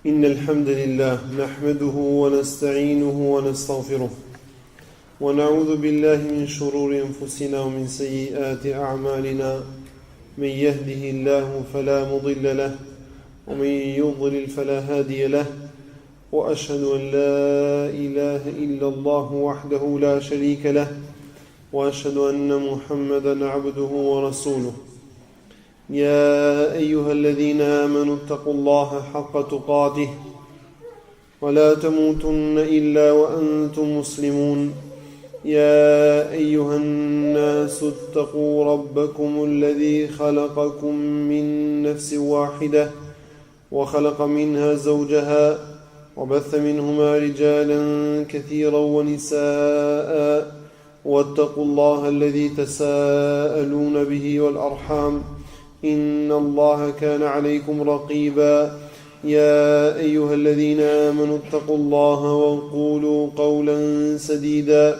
إن الحمد لله نحمده ونستعينه ونستغفره ونعوذ بالله من شرور أنفسنا ومن سيئات أعمالنا من يهده الله فلا مضل له ومن يضلل فلا هادي له وأشهد أن لا إله إلا الله وحده لا شريك له وأشهد أن محمدا عبده ورسوله يا أيها الذين آمنوا اتقوا الله حق تقاته ولا تموتن إلا وأنتم مسلمون يا أيها الناس اتقوا ربكم الذي خلقكم من نفس واحدة وخلق منها زوجها وبث منهما رجالا كثيرا ونساء واتقوا الله الذي تساءلون به والأرحام إن الله كان عليكم رقيبا يا أيها الذين آمنوا اتقوا الله وقولوا قولا سديدا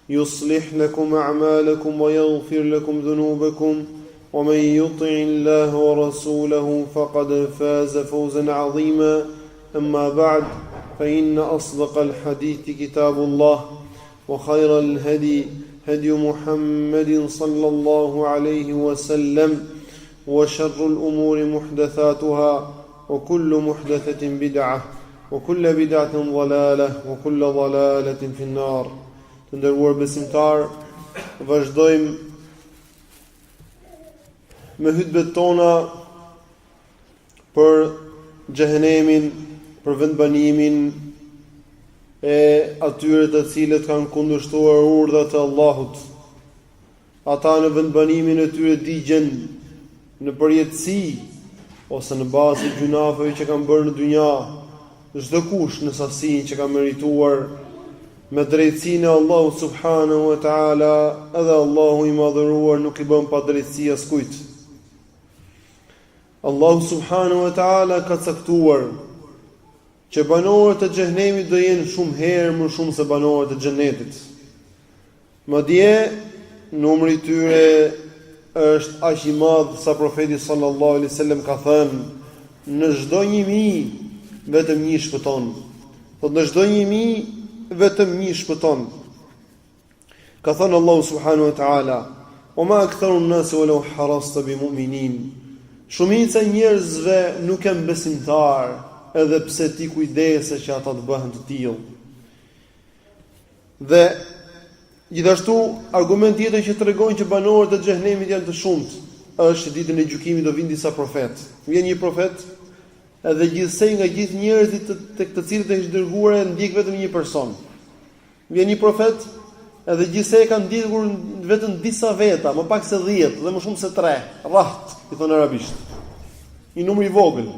يصلح لكم أعمالكم ويغفر لكم ذنوبكم ومن يطع الله ورسوله فقد فاز فوزا عظيما أما بعد فإن أصدق الحديث كتاب الله وخير الهدي هدي محمد صلى الله عليه وسلم وشر الأمور محدثاتها وكل محدثة بدعة وكل بدعة ضلالة وكل ضلالة في النار. Të nderuar besimtar, vazhdojmë me hutbet tona për Xhehenemin, për vendbanimin e atyre të cilët kanë kundërshtuar urdhat e Allahut. Ata në vendbanimin e tyre digjen në përjetësi ose në bazë të gjunafeve që kanë bërë në dynja, çdo kush në sasinë që ka merituar me drejtsinë e Allahut subhanahu wa taala, edhe Allahu i madhëruar nuk i bën pa drejtësi askujt. Allahu subhanahu wa taala ka caktuar që banorët e Xhehenemit do jenë shumë herë më shumë se banorët e Xhenetit. Madje numri i tyre është aq i madh sa profeti sallallahu alaihi wasallam ka thënë, në çdo 1000 vetëm një shpëton. Po në çdo 1000 vetëm një shpëton. Ka thënë Allahu subhanahu wa taala: "O ma aktharu an-nasi walau harasta bimu'minin." Shumica e njerëzve nuk janë besimtar, edhe pse ti kujdesesh që ata të bëhen të tillë. Dhe gjithashtu argument tjetër që tregon që banorët e Xhehenemit janë të shumtë është ditën e gjykimit do vinë disa profetë. Vjen një profet, edhe gjithsej nga gjithë njerëzit tek të cilët është dërguar ndjek vetëm një person. Vjen një profet, edhe gjithsej kanë ndjekur vetëm disa veta, më pak se 10 dhe më shumë se 3, rraht, i thon arabisht. Një numër i vogël.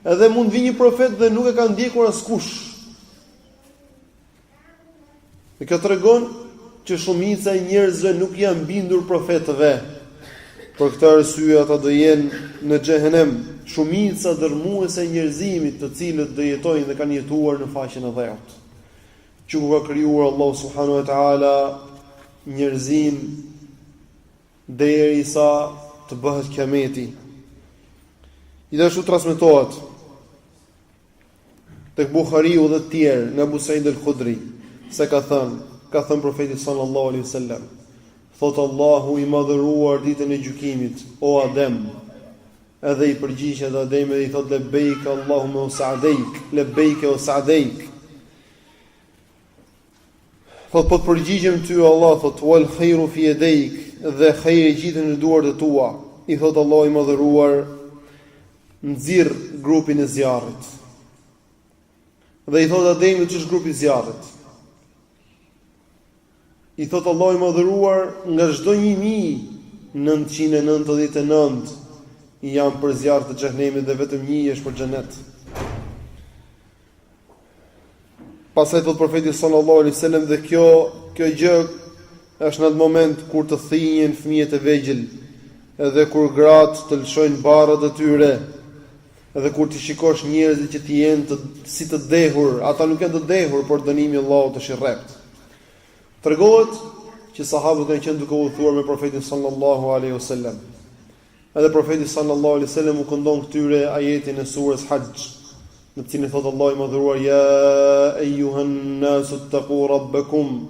Edhe mund vi një profet dhe nuk e ka ndjekur askush. Dhe kjo tregon që shumica e njerëzve nuk janë bindur profetëve. Për këtë arsye ata do jenë në Xhehenem, shumica dërmuese e njerëzimit, të cilët do jetojnë dhe kanë jetuar në faqen e dheut. Që ku ka krijuar Allahu subhanahu wa taala njerëzim derisa të bëhet kiameti. Gjithashtu transmetohet tek Buhariu dhe të tjerë nga Abu Said al-Khudri se ka thënë profeti sallallahu alaihi wasallam, thot Allahu i madhëruar ditën e gjykimit, o Adem, edhe i përgjigjet Adem dhe i thot lebejk Allahumma wa sa'dejk, lebejk wa sa'dejk. Thot po të përgjigjem ty Allah, thot wal khairu fi yadayk, dhe khajri gjithë në duart e tua. I thot Allahu i madhëruar, nxirr grupin e zjarrit. Dhe i thot Ademit që është grupi i zjarrit. I thot Allahu i madhëruar, nga çdo 1999 janë për zjarr të Xhehenemit dhe vetëm një është për xhenet. Pastaj thot profeti sallallahu alaihi wasallam, dhe kjo gjë është në atë moment kur të thinjen fëmijët e vegjël, edhe kur gratë të lëshojnë barrat e tyre, edhe kur ti shikosh njerëzit që të jenë si të dehur, ata nuk janë të dehur, por dënimi i Allahut është i rrept. Tregohet që sahabët kanë qenë duke u thuar me profetin sallallahu alaihi wasallam. Edhe profeti sallallahu alaihi wasallam u këndon këtyre ajetin e surës Hajj. në të cilin thotë Allahu i Madhëruar: Ja eyyuhan nasu ittaqu rabbakum,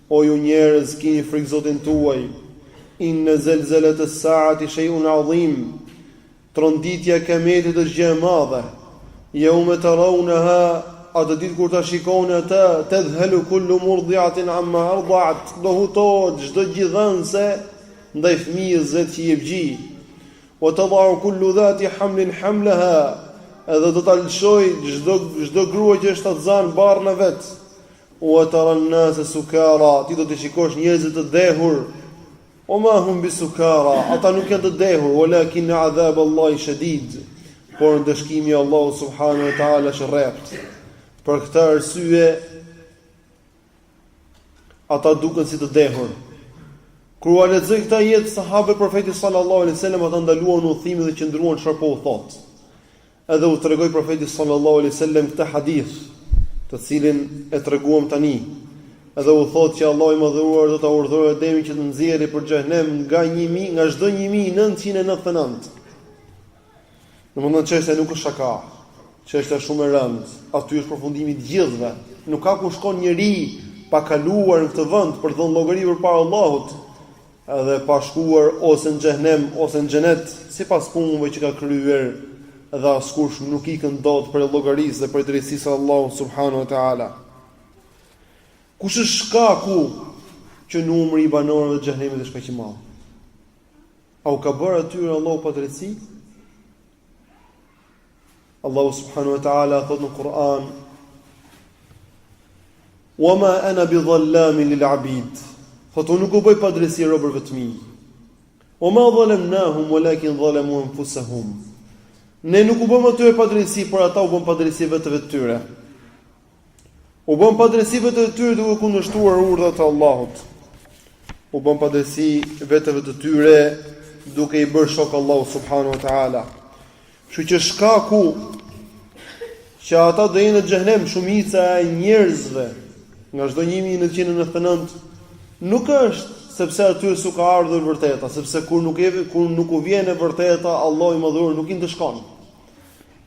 o ju njerëz, keni frikë Zotin tuaj. Inna zalzalata as-sa'ati shay'un 'azim, tronditja e Kiametit është gjë e madhe. Yawma tarawnaha, atë ditë kur ta shikoni atë, tadhhalu kullu murdi'atin amma arda'at, do hutohet çdo gjithënse ndaj fëmijës vet që i jep gjë. Wa tada'u kullu dhati hamlin hamlaha, edhe do ta lëshoj çdo grua që është atzan barrën e vet. Wa tara an-nasa sukara, ti do të shikosh njerëzit të dehur. O ma hum bisukara, ata nuk janë të dehur, walakin adhab Allahi shadid, por dëshkimi i Allahut subhanahu wa taala është rrept. Për këtë arsye ata duken si të dehur. Kur u lexoi këtë jetë sahabët e profetit sallallahu alaihi wasallam, ata ndaluan udhimin dhe qëndruan çfarë po u thotë. Edhe u tregoi profeti sallallahu alaihi wasallam këtë hadith, të cilin e treguam tani. Edhe u thotë që Allahu i Madhëruar do ta urdhërojë Ademin që të nxjerrë për xhehenem nga çdo 1999. Domethënë çështja nuk është shaka. Çështja është shumë e rëndë. Aty është përfundimi i gjithëve. Nuk ka ku shkon njeri pa kaluar në këtë vend për dhënë llogari përpara Allahut, edhe pa shkuar ose në xhehenem ose në xhenet, sipas punëve që ka kryer, dhe askush nuk ikën dot për llogarisë dhe për drejtësisë së Allahut subhanahu wa taala. Kush është shkaku që numri i banorëve të xhehenemit është kaq i madh? A u ka bërë atyre Allahu pa drejtësi? Allahu subhanahu wa taala thot në Kur'an: "Wa ma ana bidhallamin lil 'abid." Thotë unë nuk u bëj pa drejtësi robërve të mi. "Wa ma zalamnahum walakin zalamu anfusahum." Ne nuk u bëm atyre pa drejtësi, por ata u bën pa drejtësi vetëve të tyre. U bën pa drejtësi vetëve të tyre duke kundërshtuar urdhat e Allahut. U bën pa drejtësi vetëve të tyre duke i bërë shok Allahu subhanahu wa taala. Kështu që shkaku që ata do jenë në xhehenem, shumica e njerëzve nga çdo 1999, nuk është sepse aty s'u ka ardhur vërteta, sepse kur nuk u vjen e vërteta, Allahu i Madhëruar nuk i ndeshkon.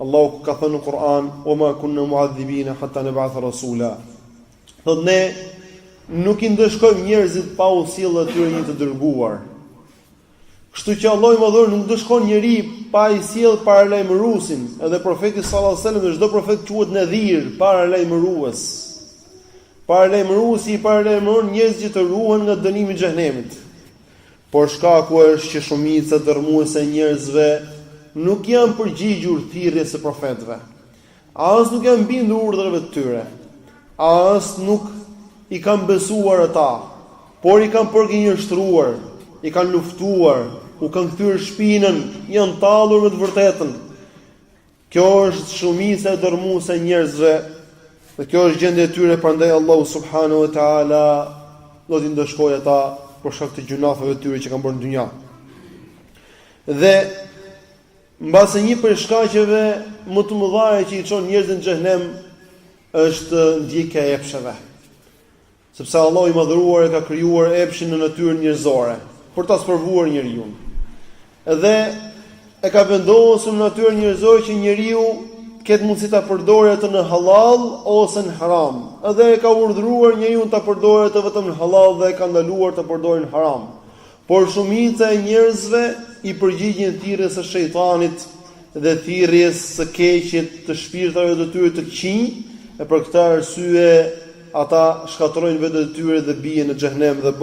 Allahu ka thënë në Kur'an: "O ma kunna mu'adhibina hatta nab'atha rasula." Thotë ne nuk i ndeshkojmë njerëzit pa u sjellë atyre një të dërguar. Kështu që Allahu i Madhëruar nuk dëshkon njeri pa i sjell paralajmëruesin, edhe profeti sallallahu alajhi wasallam, çdo profet quhet nadhir, paralajmërues. Paralajmëruesi i paralajmëron njerëz që të ruhen nga dënimi i xhehenemit. Por shkaku është që shumica dërmuese e njerëzve nuk janë përgjigjur thirrjes së profetëve. As nuk janë bindur urdhrave të tyre. As nuk i kanë besuar ata, por i kanë përgjigjëstruar, i kanë luftuar, u kanë kthyer shpinën, janë tallur me të vërtetën. Kjo është shumica e dërmuese e njerëzve. Dhe kjo është gjendja e tyre, prandaj Allahu subhanahu wa taala do t'i ndeshkojë ata për shkak të gjunafeve të tyre që kanë bërë në dynja. Dhe mbase një prej shkaqeve më të mëdha që i çon njerëzit në xhehenem është ndjekja e epsheve. Sepse Allahu i Madhëruar e ka krijuar epshin në natyrën njerëzore për ta sprovuar njeriu. Edhe e ka vendosur në natyrën njerëzore që njeriu ketë mundësi ta përdorë atë në halal ose në haram. Edhe e ka urdhëruar njeriu ta përdorë atë vetëm në halal dhe e ka ndaluar ta përdorë në haram. Por shumica e njerëzve i përgjigjen thirrjes së shejtanit dhe thirrjes së keqit të shpirtave të tyre të këqij, e për këtë arsye ata shkatërrojnë vetët e tyre dhe bien në xhehenem dhe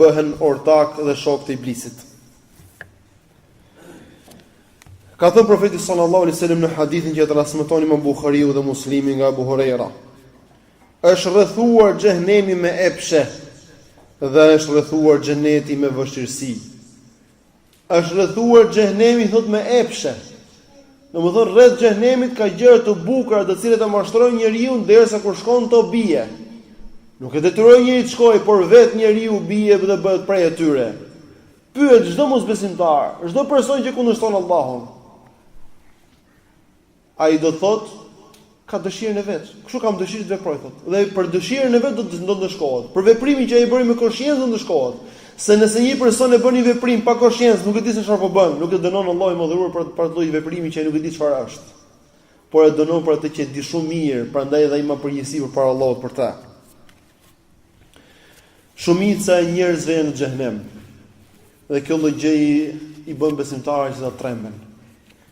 bëhen ortak dhe shok të iblisit. Ka thënë profeti sallallahu alaihi wasallam në hadithin që transmeton Imam Buhariu dhe Muslimi nga Abu Huraira: "Është rrethuar xhehenemi me epshe dhe është rrethuar xheneti me vështirësi." Është rrethuar xhehenemi thot me epshe. Domethënë rreth xhehenemit ka gjëra të bukura të cilat e mashtrojnë njeriu derisa kur shkon to bie. Nuk e detyroi njeriu të shkojë, por vetë njeriu bie dhe bëhet prej atyre. Pyet çdo mosbesimtar, çdo person që kundërshton Allahun. Ai do thot ka dëshirën e vet. Kështu kam dëshirë të veproj thot. Dhe për dëshirën e vet do të ndeshkohet. Për veprimin që ai bëri me konsciencë do ndeshkohet. Se nëse një person e bën një veprim pa konsciencë, nuk e di se çfarë po bën, nuk e dënon Allahu i Madhëruar për atë lloj veprimi që ai nuk e di çfarë është. por e dënon për atë që e di shumë mirë, prandaj edhe ai më përgjegjësi përpara Allahut për ta. Shumica e njerëzve janë në xhehenem. Dhe kjo lloj gjëje i bën besimtarët që ta tremben.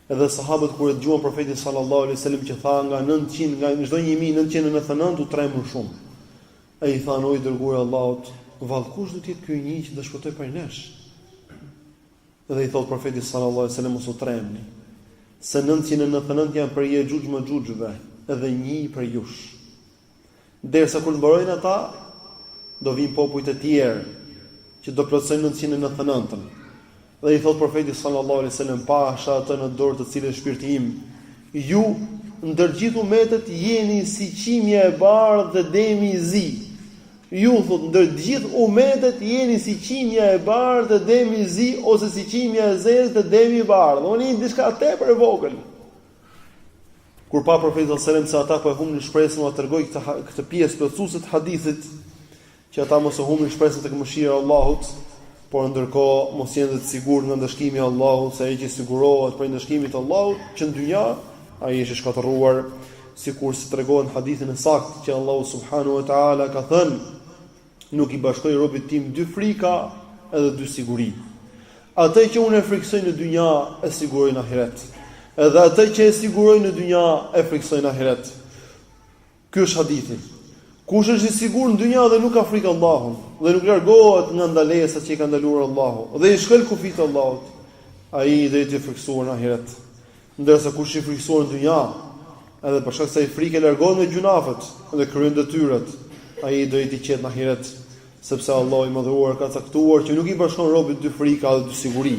Edhe sahabët kur e dëgjuan profetin sallallahu alaihi wasallam që tha nga 900, nga çdo 1999 u trembën shumë. Ai i thanë: "O i dërguar i Allahut, vallë kush do të jetë ky një që do shpëtoj për nesh?" Dhe i thot profeti sallallahu alaihi wasallam: "Mos u tremni, se 999 janë për Yexhuj Maxhujve, edhe një për jush. Derisa kur të mbarojnë ata, do vinë popujt e tjerë që do plotësojnë 999-ën." Dhe i thot profeti sallallahu alaihi wasallam: "Pasha atë në dorë të cilës shpirti im, ju ndër gjithë umetet jeni si qimja e bardhë dhe demi i zi." Ju thot ndër gjithë umetet jeni si qimja e bardhë dhe demi i zi, ose si qimja e zezë dhe demi i bardhë. Unë jeni diçka tepër e vogël. Kur pa profeti sallallahu alaihi wasallam se ata po e humbin shpresën, u tregoi këtë pjesë plotësuese të hadithit, që ata mos e humbin shpresën tek mëshira e Allahut, por ndërkohë mos jenë të sigurt nga ndëshkimi i Allahut, se ai që sigurohet për ndëshkimin e Allahut që në dynja, ai është i shkatërruar, sikur se tregon në hadithin e saktë që Allahu subhanahu wa taala ka thënë: "Nuk i bashkoj robit tim dy frika edhe dy siguri. Atë që unë e friksoj në dynja e siguroj në ahiret, edhe atë që e siguroj në dynja e friksoj në ahiret." Ky është hadithi. Kush është i sigurt në dynja dhe nuk ka frikë Allahun, dhe nuk largohet nga ndalesat që i ka ndaluar Allahu, dhe i shkel kufit të Allahut, ai do të jetë friksuar në ahiret. Ndërsa kush i friksuar në dynja, edhe për shkak se ai frikë largohet nga gjunafet dhe kryen detyrat, ai do jetë i qetë në ahiret, sepse Allahu i Madhëruar ka caktuar që nuk i bashkon robit dy frika dhe dy siguri.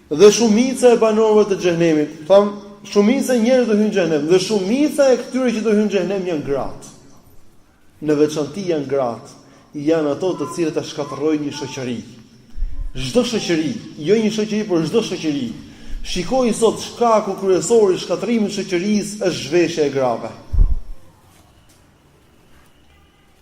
Dhe shumica e banorëve të xhehenemit, tham, shumica e njerëzve do hyjnë në xhehenem, dhe shumica e këtyre që do hyjnë në xhehenem janë gratë. Në veçanti janë gratë, janë ato të cilët e shkatërrojnë një shoqëri. Çdo shoqëri, jo një shoqëri, por çdo shoqëri. Shikoj sot shkaku kryesor i shkatërimit të shoqërisë është zhveshja e grave.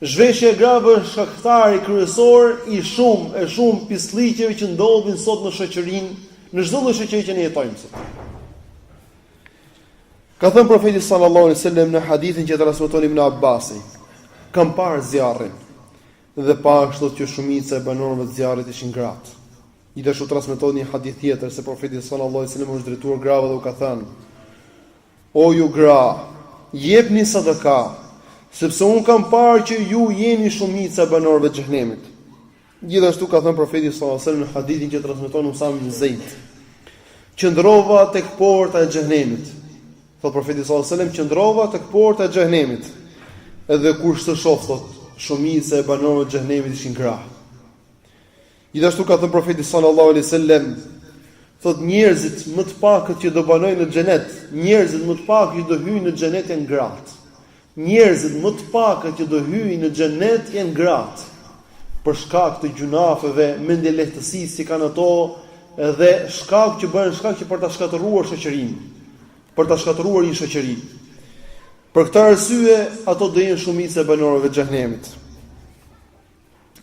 Zhveshja e grave është shkaktari kryesor i shumë pislliqeve që ndodhin sot në shoqërinë, në çdo lloj shoqërie që ne jetojmë sot. Ka thënë profeti sallallahu alaihi wasallam në hadithin që transmeton Ibn Abbasi: "Kam parë zjarrin dhe pa ashtu që shumica e banorëve të zjarrit ishin gratë." Gjithashtu transmeton një hadith tjetër se profeti sallallahu alaihi wasallam është drejtuar grave dhe u ka thënë: "O ju gra, jepni sadaka, sepse un kam parë që ju jeni shumica e banorëve të xhehenemit." Gjithashtu ka thënë profeti sallallahu alaihi wasallam në hadithin që transmeton Usam ibn Zeid: "Qëndrova tek porta e xhehenemit." Thot profeti sallallahu alaihi wasallam: "Qëndrova tek porta e xhehenemit, edhe kur të shoh thot, shumica e banorëve të xhehenemit ishin gra." Gjithashtu ka thënë profeti sallallahu alaihi wasallam, thot njerëzit më të pakët që do banojnë në xhenet, njerëzit më të pakët që do hyjnë në xhenet janë gratë. Njerëzit më të pakët që do hyjnë në xhenet janë gratë. Për shkak të gjunafeve, mendje lehtësisë që kanë ato, edhe shkak që bëhen shkak që për ta shkatërruar shoqërinë, për ta shkatërruar një shoqëri. Për këtë arsye, ato do jenë shumica e banorëve të xhehenemit.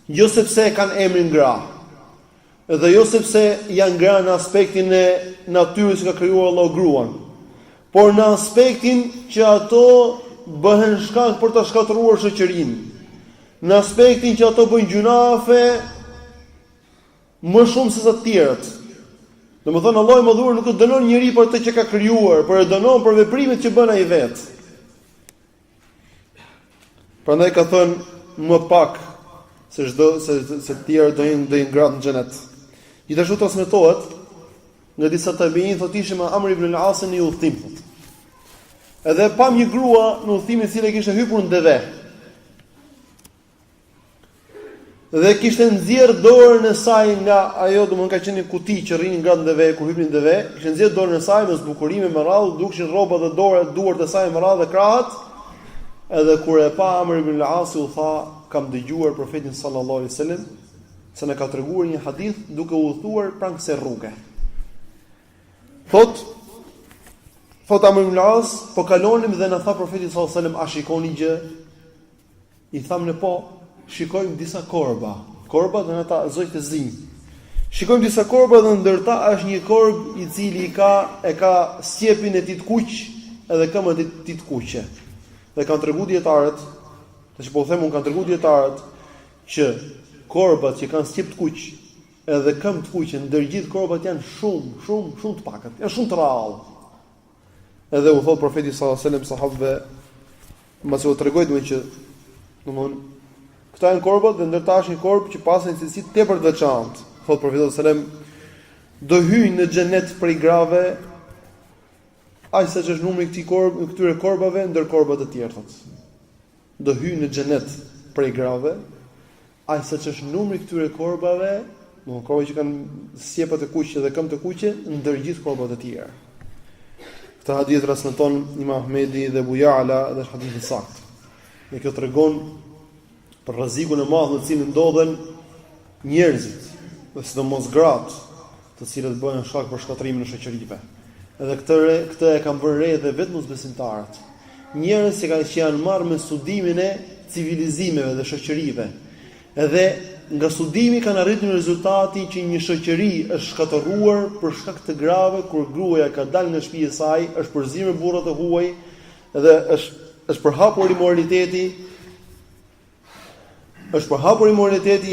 Jo sepse kanë emrin gra, edhe jo sepse janë gra në aspektin e natyrës që ka krijuar Allahu gruan, por në aspektin që ato bëhen shkak për ta shkatërruar shoqërinë, në aspektin që ato bëjnë gjunafe më shumë se të tjerët. Domethënë Allahu i Madhëruar nuk e dënon njeriu për atë që ka krijuar, por e dënon për veprimet që bën ai vetë. Prandaj ka thënë më pak se të tjerë do jenë gratë në xhenet. Gjithashtu transmetohet nga disa tabiin thotë ishim Amr ibn al-As në udhtim. Edhe pam një grua në udhtimin e cila kishte hyrë në deve. Dhe kishte nxjerr dorën e saj nga ajo, domethënë ka qenë një kuti që rrinin gratë në deve kur hyrin në deve, kishte nxjerr dorën e saj me zbukurime me radhë, dukshin rrobat dhe duart e saj me radhë dhe krahat. Edhe kur e pa Amr ibn al-As u tha: "Kam dëgjuar profetin sallallahu alaihi wasallam se na ka treguar një hadith duke u udhëtuar pranë kësaj rruge." Thot Amr ibn al-As, po kalonim dhe na tha profeti sallallahu alaihi wasallam: "A shikoni gjë?" I thamë ne po, shikojmë disa korba. Korba do ata zojtë e zinj. Shikojmë disa korba dhe ndërta është një korb i cili ka sjepin e tij të kuq edhe këmbën e tij të kuqe. Dhe kanë treguar dietarët, tash po them unë kanë treguar dietarët që korbat që kanë sjep të kuq edhe këmbë të kuqe ndër gjithë korbat janë shumë të pakët, janë shumë të rrallë. Edhe u thot profeti sallallahu alajhi wasallam sahabëve, mbas u tregoi domun që këta janë korbat dhe ndërta është një korb që pasen cilësi tepër të veçantë. Thot profeti sallallahu alajhi wasallam, do hyjnë në xhenet prej grave aq sa që është numri i këtyre korbave ndër korbat e tjerë, thot. Do hyjnë në xhenet prej grave aq sa që është numri i këtyre korbave, korba që kanë sjepat e kuqe dhe këmbë të kuqe ndër gjithë korbat e tjerë. Këtë hadith transmeton Imam Ahmedi dhe Abu Ya'la dhe është hadith i saktë. Dhe kjo tregon për rrezikun e madh në cilin ndodhen njerëzit, dhe sidomos gratë, të cilët bëhen shkak për shkatrimin e shoqërive. Edhe këtë e kanë vënë re dhe vetëm mosbesimtarët. Njerëz që janë marrë me studimin e civilizimeve dhe shoqërive. Edhe nga studimi kanë arritur në rezultatin që një shoqëri është shkatërruar për shkak të grave kur gruaja ka dalë nga shtëpia e saj, është përzirë me burrat e huaj dhe është përhapur immoraliteti,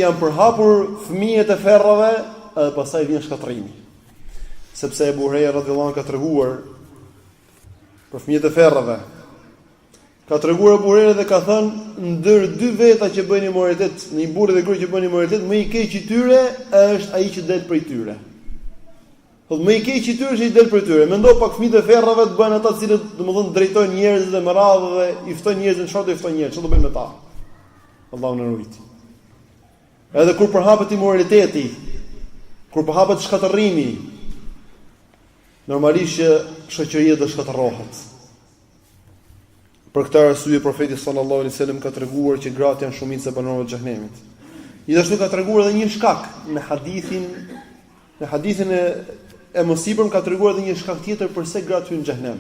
janë përhapur fëmijët e ferrave dhe pastaj vjen shkatrimi. Sepse Abu Huraira radhiyallahu anhu ka treguar për fëmijët e ferrave. Ka treguar Abu Huraira dhe ka thënë, ndër dy veta që bëjnë immoralitet, një burrë dhe grua që bëjnë immoralitet, më i keq i tyre është ai që del prej tyre. Thotë më i keq i tyre është ai del prej tyre. Mendo pak fëmijët e ferrave të bëjnë ata të cilët domethënë drejtojnë njerëzit dhe me radhë dhe i ftojnë njerëzit, çfarë do i ftojnë njerëzit, çfarë do bëjnë me ta? Allahu na ruaj. Edhe kur përhapet immoraliteti, kur përhapet shkatërrimi, normalisht që shoqëria do shkatërrohet. Për këtë arsye profeti sallallahu alaihi wasallam ka treguar që gratë janë shumica e banorëve të Xhehenemit. Gjithashtu ka treguar edhe një shkak në hadithin e mësipërm ka treguar edhe një shkak tjetër pse gratë hyjnë në Xhehenem.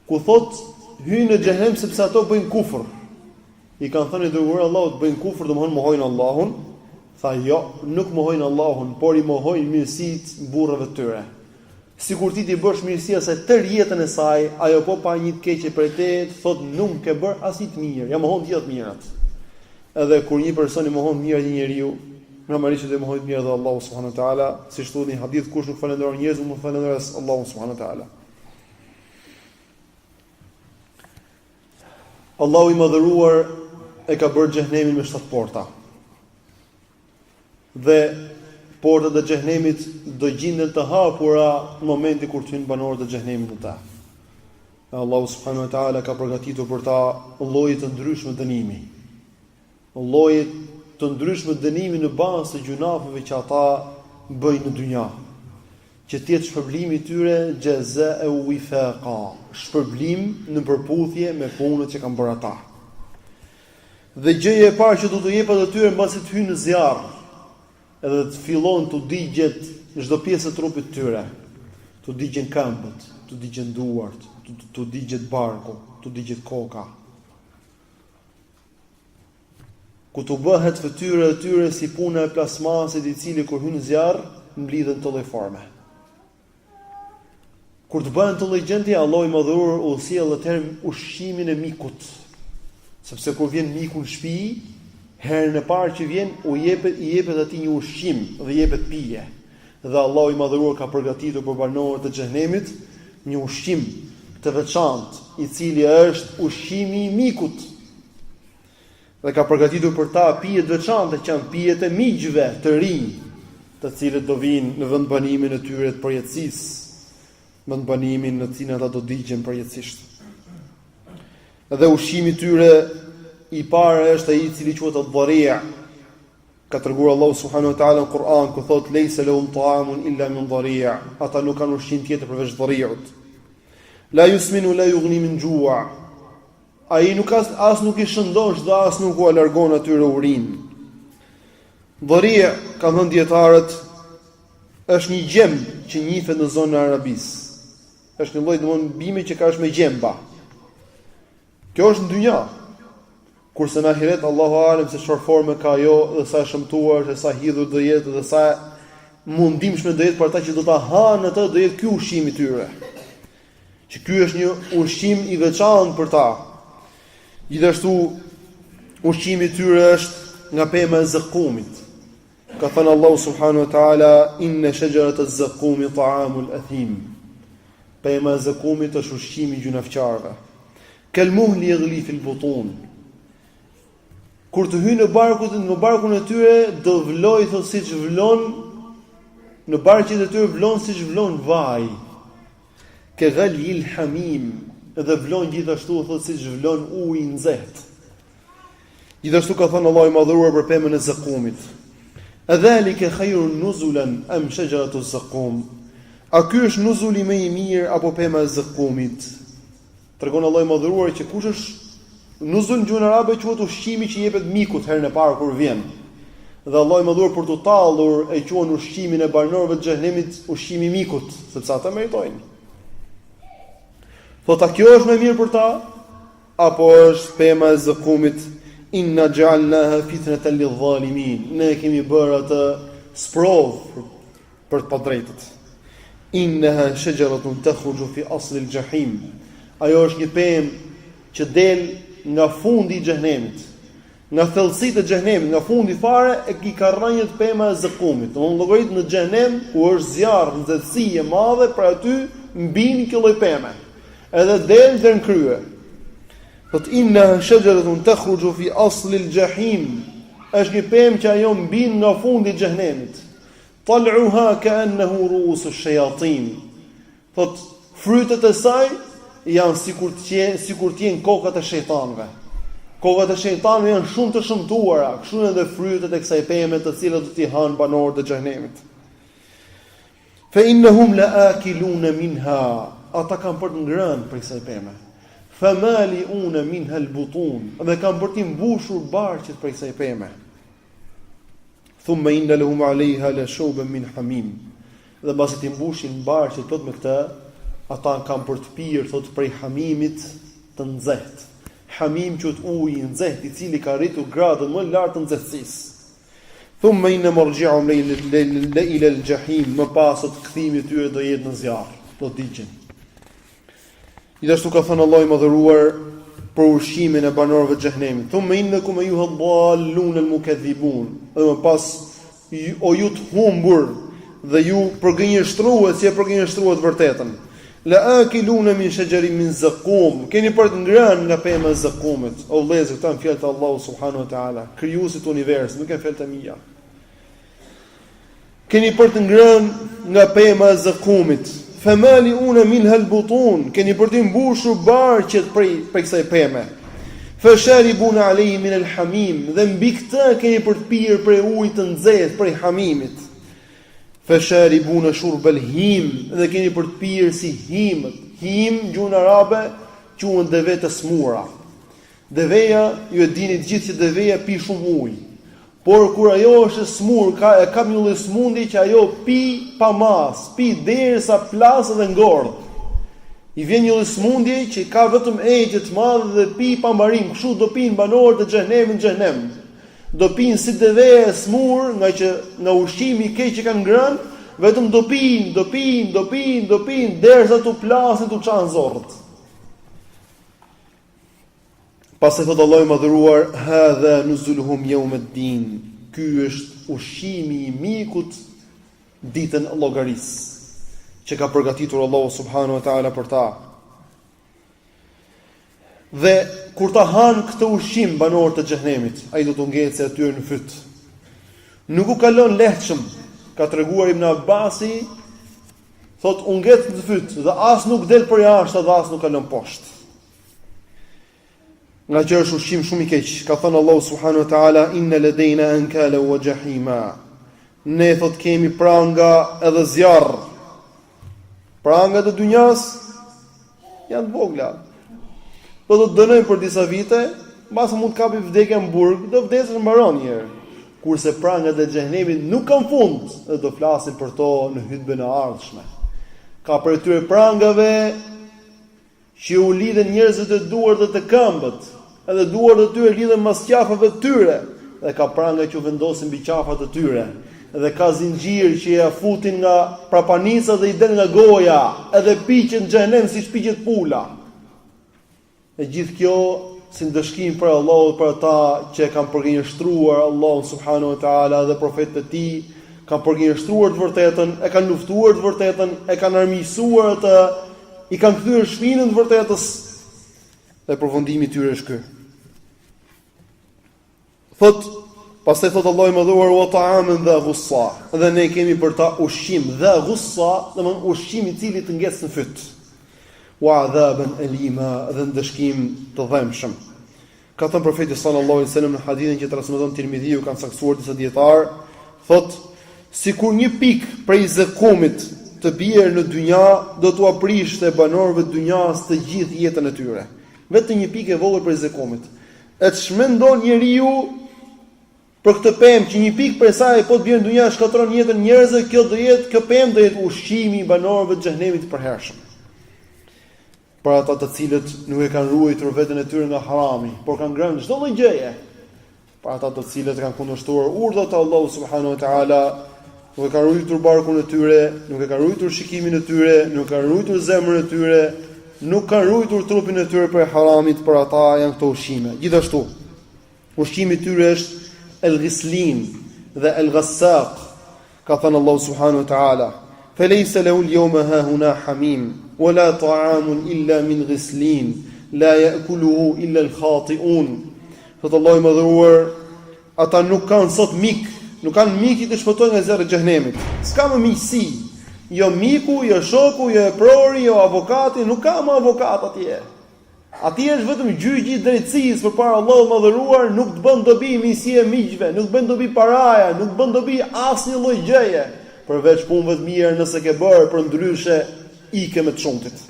Ku thot hyjnë në Xhehenem sepse ato bëjnë kufër. I kanë thënë dërguar Allahut bëjnë kufër, domthonë mohojnë Allahun. Tha jo, nuk mohojnë Allahun, por i mohojnë mirësitë burrave të tyre. Sikur ti t'i bësh mirësi asaj tër jetën e saj, ajo po pa një të keqe për te, thot nuk ke bër asnjë të mirë, ja mohon gjithë të mirat. Edhe kur një person i mohon mirat një njeriu, normalisht do mohojë mirë dhe Allahu subhanahu wa taala, siç thotë një hadith, kush nuk falenderon njerëzit, nuk falenderon as Allahu subhanahu wa taala. Allahu i madhëruar e ka bërë Xhehenemin me 7 porta. Dhe portat e Xhehenemit do gjenden të hapura në momentin kur hyn banorët e Xhehenemit në ta. Allahu subhanahu wa taala ka përgatitur për ta lloje të ndryshme dënimi. Lloje të ndryshme dënimi në bazë të gjunafeve që ata bëjnë në dynja. Që të jetë shpërblimi i tyre jazaa'u wifaqa, shpërblim në përputhje me punët që kanë bërë ata. Dhe gjëja e parë që do t'u jepet atyre mbasi të hyjnë në zjarr, edhe të fillon të digjet çdo pjesë e trupit të tyre. Të digjen këmbët, të digjen duart, të digjet barku, të digjet koka. Ku të bëhet fytyra e tyre si puna e plasmasit i cili kur hyn në zjarr mblidhen të lloj forme. Kur të bëhen të lloj gjendje, Allahu i madhëruar u sjell atëherë ushqimin e mikut. Sepse kur vjen miku në shtëpi, herën e parë që vjen i jepet atij një ushqim dhe i jepet pije. Dhe Allahu i madhëruar ka përgatitur për banorët e Xhehenemit një ushqim të veçantë, i cili është ushqimi i mikut. Dhe ka përgatitur për ta pije të veçanta që janë pijet e miqve të rinj, të cilët do vinë në vendbanimin e tyre të përjetësisë, vendbanimin në cilin ata do digjen përjetësisht. Dhe ushqimi i tyre i parë është ai i cili quhet ad-dhari'. Ka treguar Allahu subhanahu wa taala në Kur'an ku thotë leysa lahum ta'amun illa min dhari'. Ata nuk kanë ushqim tjetër përveç dhari'ut. La yusminu la yughni min ju'. Ai nuk as nuk i shëndon dhe as nuk u largon atyre urinë. Dhari' kanë thënë dietarët është një gjem që njihet në zonën e Arabisë. Është një lloj domthonë bimi që ka me gjemba. Kjo është në dynja. Kurse në ahiret Allahu alem se çfarë forme ka ajo dhe sa e shëmtuar, dhe sa hidhur do jetë dhe sa mundimshme do jetë për ata që do ta hanë atë, do jetë ky ushqimi i tyre. Që ky është një ushqim i veçantë për ta. Gjithashtu ushqimi i tyre është nga pema e zakumit. Ka thënë Allahu subhanahu wa taala inna shajarata az-zaqumi ta'amul athim. Pema e zakumit është ushqimi i gjunafçarëve. Kal muhli yaghli fil butun. Kur të hyjnë në barkun e tyre do vloj thot siç vlon në barqet e tyre vlon siç vlon vaj. Ke ghalil hamim, edhe vlon gjithashtu thot siç vlon uji i nxehtë. Gjithashtu ka thënë Allahu i madhëruar për pemën e zakumit. Adhalika khayrun nuzulan am shajaratu az-zaqum. A ky është nuzuli më i mirë apo pema e zakumit? Tregon Allahu i madhëruar që kush është nuzul në gjuhën arabe quhet ushqimi që jepet mikut herën e parë kur vjen. Dhe Allahu i madhëruar për të tallur e quan ushqimin e banorëve të xhehenemit ushqimi i mikut, sepse ata meritojnë. Thotë a kjo është më mirë për ta apo është pema e zakumit? Inna ja'alnaha fitnatan lidh-dhalimin. Ne kemi bërë atë sprov për të padrejtët. Innaha shajaratun takhruju fi asli al-jahim. Ajo është një pemë që del nga fundi i xhehenemit. Nga thellësitë e xhehenemit, nga fundi fare e ki ka rrënjët pema e zakumit. Domthonë llogarit në xhehenem ku është zjarr, nxehtësi e madhe, për aty mbin kjo lloj peme. Edhe del deri në krye. Thot inna shajaratun takhruju fi asli al-jahim. Është një pemë që ajo mbin nga fundi i xhehenemit. Tal'uha ka'annahu ru'usu ash-shayatin. Thot frytet e saj janë sikur të jenë kokat e shejtanëve. Kokat e shejtanëve janë shumë të shëmtuara, kështu edhe frytet e kësaj peme të cilat do t'i hanë banorët e xhehenemit. Fa innahum la'akiluna minha. Ata kanë për të ngrënë për kësaj peme. Famali'una minha al-butun. Dhe kanë për të mbushur barqet për kësaj peme. Thumma inna lahum 'alayha la shawban min hamim. Dhe mbasi të mbushin barqet plot me këtë, ata kanë për të pirë thot prej hamimit të nxehtë. Hamim që është uji i nxehtë i cili ka arritur gradën më lart të nxehtësisë. Thumma inna marji'ahum ila al-jahim. Më pas sot kthimi i tyre do jetë në zjarr, do digjen. Gjithashtu ka thënë Allahu i madhëruar për ushqimin e banorëve të xhehenemit. Thumma innakum ayyuha ad-dallun al-mukaththibun. Dhe më pas o ju të humbur dhe ju përgënjeshtrues, si e përgënjeshtruat vërtetën. La akiluna min shajarin min zaqum. Keni për të ngrënë nga pema e zakumit. O vëllezër, këto janë fjalët e Allahut subhanahu wa taala, krijuesit të universit, nuk janë fjalët e mia. Keni për të ngrënë nga pema e zakumit. Famali'una minha al-butun. Keni për të mbushur barqet prej kësaj peme. Fasharibuna alayhi min al-hamim. Dhe mbi këtë keni për të pirë prej ujit të nxehtë, prej hamimit. Fasharibuna shurb al-him. Dhe keni për të pirë si himët. Him gjuhën arabe quhen deve të smura. Deveja, ju e dini të gjithë që deveja pi shumë ujë. Por kur ajo është e smur, ka një lloj smundje që ajo pi pa mas, pi derisa plas dhe ngordh. I vjen një lloj smundje që ka vetëm ejtje të madhe dhe pi pa mbarim, kështu do pinë banorët e xhehenemit në xhehenem. Do pinë si deveja e smur, nga ushqimi i keq që kanë ngrënë, vetëm do pinë derisa tu plasin, tu çan zorrët. Pastaj thot Allahu i madhëruar, hadha nuzuluhum yawm ad-din. Ky është ushqimi i mikut ditën e llogarisë që ka përgatitur Allahu subhanahu wa taala për ta. Dhe kur ta han këtë ushqim banorët e xhehenemit, ai do të ngecë aty në fyt. Nuk u kalon lehtëshëm, ka treguar Ibn Abbasi, thot u ngec në fyt dhe as nuk del për jashtë dhe as nuk kalon poshtë. Nga që është ushqim shumë i keq. Ka thënë Allahu subhanahu wa taala inna ladayna ankala wa jahima. Ne thot kemi pranga edhe zjarr. Prangat e dynjas janë të vogla. Do të dënojnë për disa vite, mbas mund të kapi vdekja në burg, do vdesësh mbaron një herë. Kurse prangat e xhehenemit nuk kanë fund, dhe do flasin për to në hutbën e ardhshme. Ka për tyre prangave që u lidhen njerëzit e duart dhe të këmbët, edhe duart e tyre lidhen mbas qafave të tyre, dhe ka pranga që u vendosin mbi qafat e tyre. dhe ka zinxhir që ja futin nga prapanica dhe i del nga goja, edhe piqen në xhehenem siç piqet pula. E gjithë kjo si ndëshkim për Allahut, për ata që kanë përgjigjëstruar Allahun subhanahu wa taala dhe profetët e tij, kanë përgjigjëstruar të vërtetën, e kanë luftuar të vërtetën, e kanë armiqësuar atë, i kanë kthyer shpinën të vërtetës, dhe përfundimi i tyre është ky. Pastaj thot Allahu i madhuar wa ta'aman dha ghussa, dhe ne kemi për ta ushqim dha ghussa, domthon ushqim i cili të ngec në fyt. Wa adhaban alima, dhe ndëshkim të dhëmshëm. Ka thënë profeti sallallahu alaihi wasallam në hadithin që transmeton Tirmidhiu, kanë saktuar disa dietar, thot sikur një pikë prej zekumit të bjerë në dynja do t'u aprishte banorëve të dynjas të gjithë jetën e tyre. Vetëm një pikë e vogël prej zekumit. E çmendon njeriu për këtë pemë që një pikë prej saj po të bjerë në dynja shkatron jetën e njerëzve, kjo pemë do jetë ushqimi i banorëve të xhehenemit të përhershëm. Për ata të cilët nuk e kanë ruajtur veten e tyre nga harami, por kanë ngrënë çdo lloj gjëje. Për ata të cilët kanë kundërshtuar urdhat e Allahut subhanahu wa taala, nuk e kanë ruajtur barkun e tyre, nuk e kanë ruajtur shikimin e tyre, nuk kanë ruajtur zemrën e tyre, nuk kanë ruajtur trupin e tyre për haramit, për ata janë këto ushqime. Gjithashtu, ushqimi i tyre është el-ghislin dhe el-ghassaq, ka thënë Allahu subhanahu wa taala: "Falaysa lahu al-yawma hahuna hamim, wala ta'amun illa min ghislin, la ya'kuluhu illa al-khati'un." Thot Allahu i madhëruar, ata nuk kanë sot mik, nuk kanë mik i të shpëtojnë nga zjarri i xhehenemit. S'ka më miqësi. Jo miku, jo shoku, jo eprori, jo avokati, nuk ka më avokat atje. Atje është vetëm gjyqi i drejtësisë përpara Allahut madhëruar, nuk të bën dobi miqësia e miqve, nuk bën dobi paraja, nuk bën dobi asnjë lloj gjëje, përveç punëve të mira nëse ke bërë, përndryshe ike me të shumtit.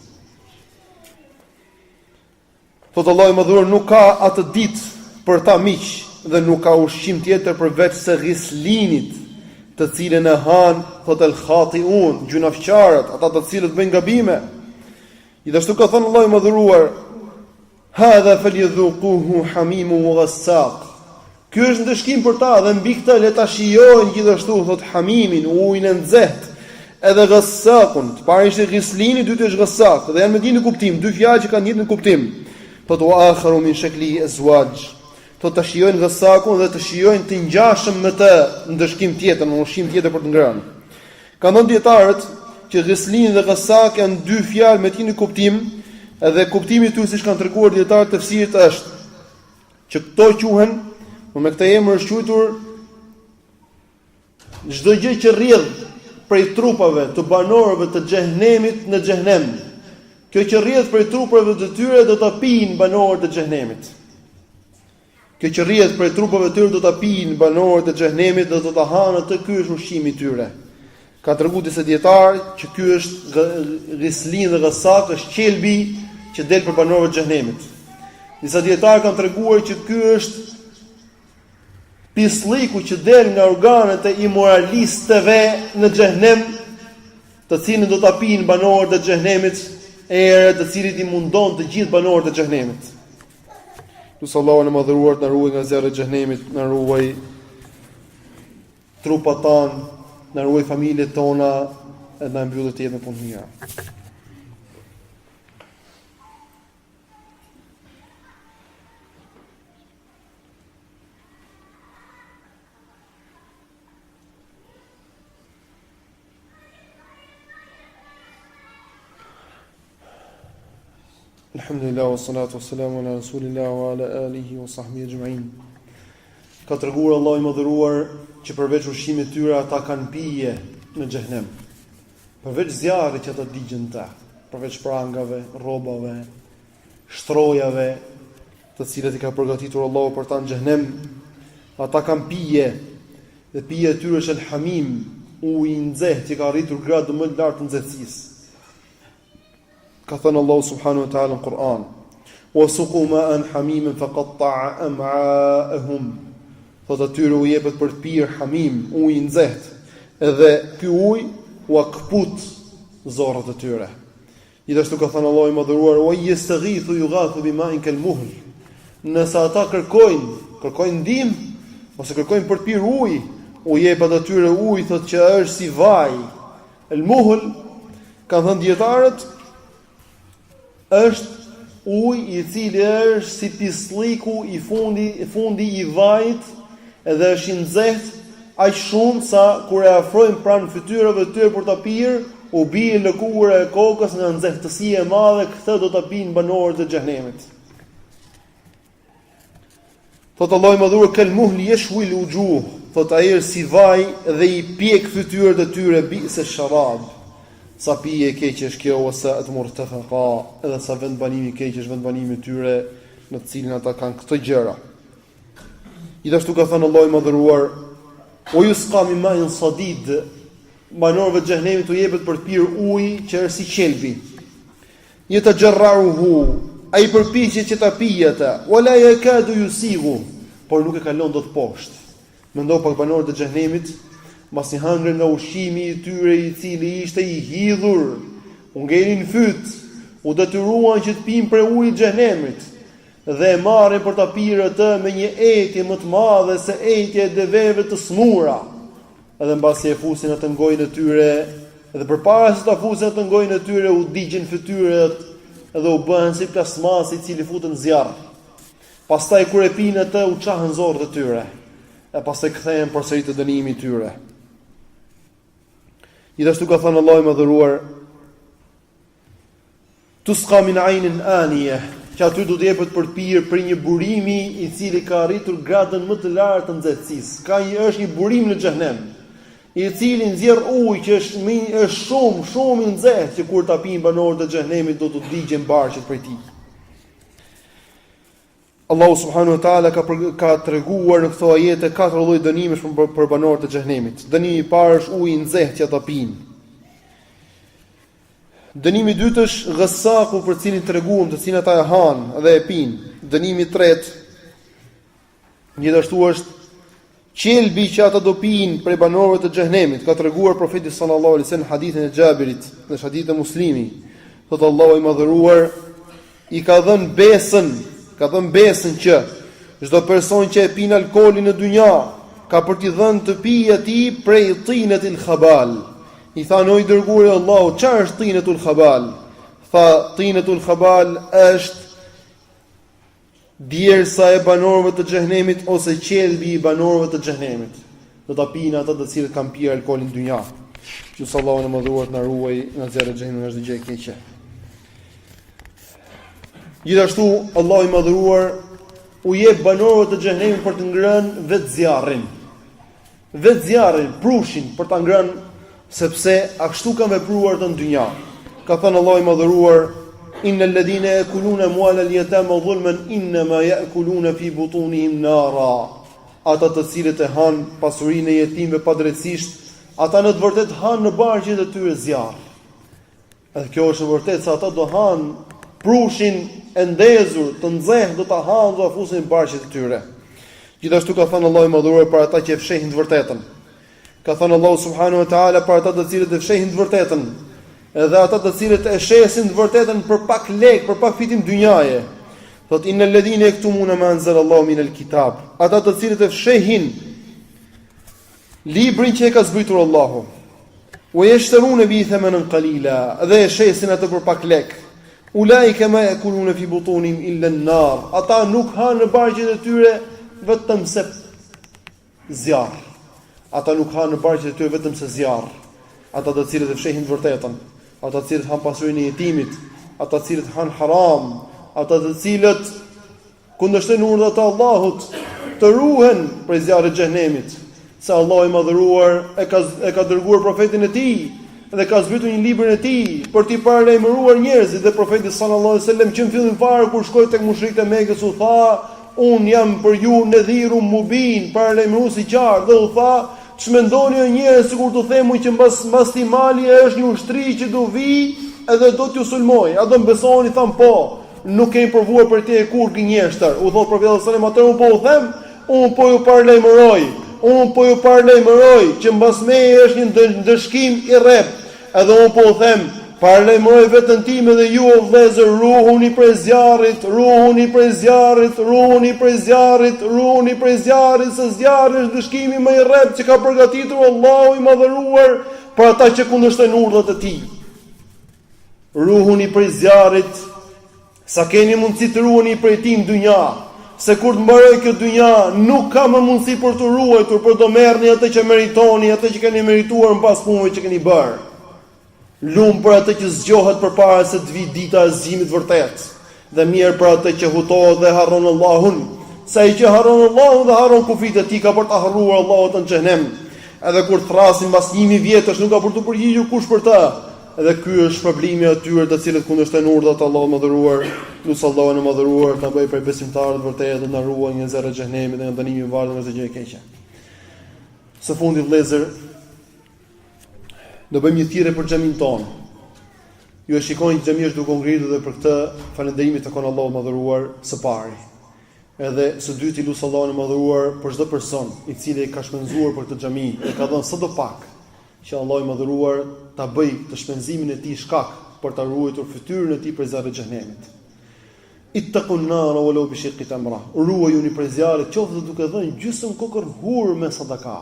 Thot Allahu i madhëruar, nuk ka atë ditë për ta miq dhe nuk ka ushqim tjetër përveç se ghislinit, të cilën e han, thot el khatiun, gjunafqarët, ata të cilët bëjnë gabime. Gjithashtu ka thënë Allahu i madhëruar: "Hadha falyadhuquhu hamimun wa ghassaq." Ky është ndëshkim për ta dhe mbi këtë le ta shijojnë gjithashtu, thot hamimin, ujin e nxehtë, edhe ghassaqun. Të parë ishte ghislini, dytë është ghassaq, dhe janë me një kuptim, dy fjalë që kanë një kuptim. Thot wa akharu min shakli azwaj. Thot ta shijojnë ghassaqun dhe të shijojnë të ngjashëm me të ndëshkim tjetër, në ushqim tjetër për të ngrënë. Kanë thënë dietarët që ghislini dhe ghassaq janë dy fjalë me një kuptim, edhe kuptimi i tyre siç kanë treguar dietarët e tafsirit është që këto quhen, me këtë emër është quajtur çdo gjë që rrjedh prej trupave të banorëve të xhehenemit në xhehenem. Kjo që rrjedh prej trupave të tyre do ta pinë banorët e xhehenemit. Kjo që rrjedh prej trupave të tyre do ta pinë banorët e xhehenemit dhe do ta hanë atë, ky është ushqimi i tyre. Ka treguar disa dietar që ky është ghislin dhe ghassaq, është qelbi që del për banorët e xhehenemit. Disa dietar kanë treguar që ky është pislliku që del nga organet e imoralistëve në xhehenem, të cilin do ta pinë banorët e xhehenemit, erë të cilit i mundon të gjithë banorët e xhehenemit. Lutë Allahun e madhëruar të na ruaj nga zjarri i xhehenemit, na ruaj trupat tanë, na ruaj familjet tona, e na mbyllë të jetën punë mira. Alhamdulillah wa salatu wa salamu ala rasulillah wa ala alihi wa sahbihi ajma'in. Ka treguar Allahu i madhëruar që përveç ushqimit të tyre ata kanë pije në xhehenem. Përveç zjarrit që ata digjen ta, përveç prangave, rrobave, shtrojave, të cilat i ka përgatitur Allahu për ta në xhehenem, ata kanë pije, dhe pija e tyre është el-hamim, uji i nxehtë që ka arritur gradë më të lartë të nxehtësisë. Ka thënë Allahu subhanahu wa ta'ala në Kur'an: "Wa suqu ma'an hamiman faqatta'a am'a'ahum." Thot atyre u jepet për të pirë hamim, ujë i nxehtë, edhe ky ujë u akput zorrat e tyre. Gjithashtu ka thënë Allahu i madhëruar: "Wa yastaghithu yughathu bima'in kalmuhl." Nëse ata kërkojnë ndihmë ose kërkojnë për të pirë ujë, u jepet atyre ujë, thotë që është si vaj. El-muhl, kanë thënë dietarët, është ujë i cili është si pislliku i fundi i vajit, edhe është i nxehtë aq shumë sa kur e afrojmë pranë fytyrave të tyre për ta pirë, u bie lëkura e kokës nga nxehtësia e madhe. Këtë do ta pinë banorët e xhehenemit. Thotë Allahu i madhuar, kel muhli yashwi al-wujuh, thotë ai është si vaj dhe i pjek fytyrët e tyre se sharab. Sa pije e keq është kjo, ose atë murtafaqa, edhe sa vendbanimi i keq është vendbanimi i tyre në të cilin ata kanë këto gjëra. Gjithashtu ka thënë Allahu i madhëruar, o yusqa min ma'in sadid, banorëve të xhehenemit u jepet për të pirë ujë që është si qelbi. Yatajarruhu, ai përpiqet që ta pijë atë, wala yakadu yusighu, por nuk e kalon dot poshtë. Mendo pak banorët e xhehenemit, mbasi hëngrën nga ushqimi i tyre i cili ishte i hidhur, u ngelin fyt, u detyruan që të pinë prej ujit të xhehenemit, dhe e marrin për ta pirë atë me një etje më të madhe se etja e deveve të smura. Edhe mbasi e fusin atë në gojën e tyre, edhe përpara se ta fusin atë në gojën e tyre, u digjen fytyrat edhe u bëhen si plasmas i cili futet në zjarr. Pastaj kur e pinë atë, u çahën zorët e tyre, e pastaj kthehen përsëri te dënimi i tyre. Gjithashtu ka thënë Allahu i madhëruar, tusqa min aynin aniyah, që aty do të jepet për të pirë për një burimi i cili ka arritur gradën më të lartë të nxehtësisë. Është një burim në xhehenem, i cili nxjerr ujë që është shumë i nxehtë, që kur ta pinë banorët e xhehenemit do të digjen barqet prej tij. Allahu subhanahu wa taala ka treguar në këto ajete 4 lloj dënimesh për banorët e xhehenemit. Dënimi i parë është uji i nxehtë që ata pinë. Dënimi i dytë është ghasaku, për cilin treguam, të cilin ata e hanë dhe e pinë. Dënimi i tretë gjithashtu është qelbi që ata do pinë prej banorëve të xhehenemit. Ka treguar profeti sallallahu alaihi wasallam hadithin e Xhabirit, në hadithin e Muslimi. Thotë Allahu i madhëruar i ka dhënë besën që çdo person që e pin alkoolin në dynja ka për t'i dhënë të pijë atij prej tinatil khabal. I thanë, o i dërguari i Allahut, çfarë është tinatul khabal? Tha, tinatul khabal është djersa e banorëve të xhehenemit ose qelbi i banorëve të xhehenemit. Do ta pinë ata të cilët kanë pirë alkoolin në dynja. Që sallallahu në mëdhuar të na ruaj nga zjarri i xhehenemit, është gjë e keqe. Gjithashtu Allahu i madhëruar u jep banorëve të xhehenemit për të ngrënë vetë zjarrin, prushin për ta ngrënë, sepse ashtu kanë vepruar në dynja. Ka thënë Allahu i madhëruar, innal ladhina yakuluna amwal al-yatama dhulman inma yakuluna fi butunihim nara. Ata të cilët e hanë pasurinë e jetimëve padrejtisht, ata në të vërtetë hanë në barqet e tyre zjarr. Edhe kjo është e vërtetë se ata do hanë prushin e ndezur, të nxehtë, do ta hanë, do ta fusin në barqet e tyre. Gjithashtu ka thënë Allahu i madhëruar për ata që e fshehin të vërtetën. Ka thënë Allahu subhanahu wa taala për ata të cilët e fshehin të vërtetën, edhe ata të cilët e shesin të vërtetën për pak lek, për pak fitim dynjaje. Thot innal ladhina yaktumuna ma anzala Allahu min al-kitab. Ata të cilët e fshehin librin që e ka zbritur Allahu. Wa yashtaruna bi thamanan qalila, dhe e shesin atë për pak lek. Ulaika ma yakuluna fi butunihim illa an-nar. Ata nuk hanë në barqet e tyre vetëm se zjarr. Ata nuk hanë në barqet e tyre vetëm se zjarr. Ata të cilët e fshehin të vërtetën, ata të cilët hanë pasurinë e jetimit, ata të cilët hanë haram, ata të cilët kundërshtojnë urdhat e Allahut, të ruhen prej zjarrit të xhehenemit, se Allahu i madhëruar e ka dërguar profetin e tij dhe ka zbritur një libër e tij për t'i paralajmëruar njerëzit. Dhe profeti sallallahu alajhi wasallam që në fillim fare kur shkoi tek mushrikët e Mekës u tha, un jam për ju nadhirun mubin, paralajmërues i qartë, dhe u tha, ç'mendoni o njerëz sikur t'u themu që mbas ti mali është një ushtri që do vi edhe do t'ju sulmoj. A do mbesoni? Tham po. Nuk kemi provuar për te kur gënjeshtër. U thot profeti sallallahu alajhi wasallam, atë un po u them, un po ju paralajmëroj që mbas meje është një ndëshkim i rrep. Edhe un po u them, parlemoj veten time dhe ju o vëllezër, ruhuni prej zjarrit, ruhuni prej zjarrit, ruhuni prej zjarrit, ruhuni prej zjarrit, se zjarri është dëshkimi më i rreptë që ka përgatitur Allahu i madhëruar për ata që kundërshtojnë urdhat e tij. Ruhuni prej zjarrit, sa keni mundësi të ruhuni prej tij në dynja, se kur të mbaroj kjo dynja nuk ka më mundësi për të ruajtur, por do merrni atë që meritoni, atë që keni merituar mbas punëve që keni bërë. Lumë për atë që zgjohet përpara se të vijë dita e zgjimit vërtet, dhe mirë për atë që hutohet dhe harron Allahun, sa i që harron Allahun dhe harron kufit e tij ka për të harruar Allahut në xhenem. Edhe kur thrasin mbas 1000 vjetësh nuk ka për të përgjigjur kush për të. Edhe ky është problemi atyre të cilët kundërshtojnë urdhat e Allahut mëdhëruar. Lutë Allahun e mëdhëruar ta bëjë për besimtarët vërtet dhe na ruaj nga zerri i xhehenemit dhe nga dënimi i varur nga çdo gjë e keqe. Së fundi vëllezër, do bëjmë një thirrje për xhamin tonë. Ju e shikoni që xhamia është duke ngritur dhe për këtë falënderimi të kon Allahut mëdhëruar së pari. Edhe së dyti lutë Allahun e mëdhëruar për çdo person i cili ka shpenzuar për këtë xhami dhe ka dhënë sadopak, që Allahu i madhëruar ta bëj të shpenzimin e tij shkak për ta ruajtur fytyrën e tij prej zjarrit të xhehenemit. Ittaqun nar walau bi shiqqi tamra. Ruajuni prej zjarrit qoftë duke dhënë gjysmë kokër hur me sadaka.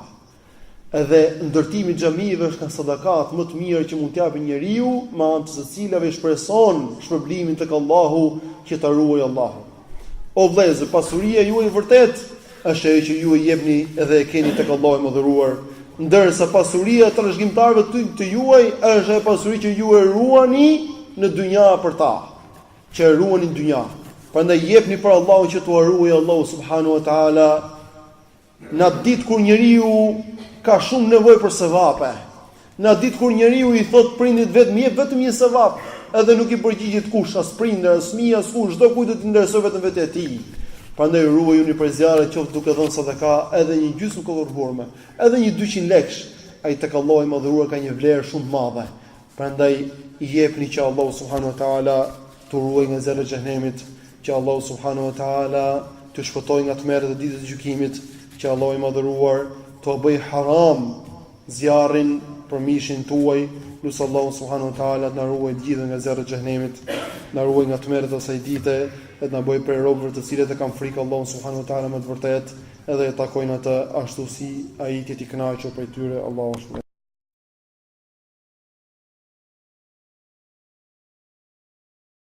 Edhe ndërtimi i xhamive është ka sadakat më të mira që mund t'japë njeriu, me anë të së cilave shpreson shpërblimin tek Allahu që ta ruajë Allahu. O vëllezër, pasuria juaj vërtet është ajo që ju e jepni edhe e keni tek Allahu i mëdhëruar. Ndërsa pasuria e trashëgimtarëve të juaj është e pasuri që ju e ruani në dynja për ta, që e ruani në dynja. Prandaj jepni për Allahun që t'u ruajë Allahu subhanahu wa taala në atë ditë kur njeriu ka shumë nevojë për sevape. Në atë ditë kur njeriu i thot prindit vetëm jep vetëm një sevap, edhe nuk i përgjigjet kush, as prindër, as fëmijë, as kush, çdo kujt do të interesojë vetëm vetë e tij. Prandaj ruajuni prej zjarrit qoftë duke dhënë sadaka edhe një gjysmë kokër hurme, edhe një 200 lekësh, ai tek Allahu i madhëruar ka një vlerë shumë të madhe. Prandaj i jepni që Allahu subhanahu wa taala t'u ruajë nga zjarri i xhehenemit, që Allahu subhanahu wa taala t'u shpëtojë nga tmerrat e ditës së gjykimit, që Allahu i madhëruar t'u bëj haram zjarrin për mishin tuaj. Lutë Allahu subhanahu wa taala të na ruajë gjithë nga zjarri i xhehenemit, na ruajë nga tmerrat e asaj dite, dhe të na bëjë për robërit të cilët e kanë frikë Allahun subhanahu wa taala me të vërtetë, edhe e takojnë atë ashtu si ai që i kënaqur prej tyre. Allahu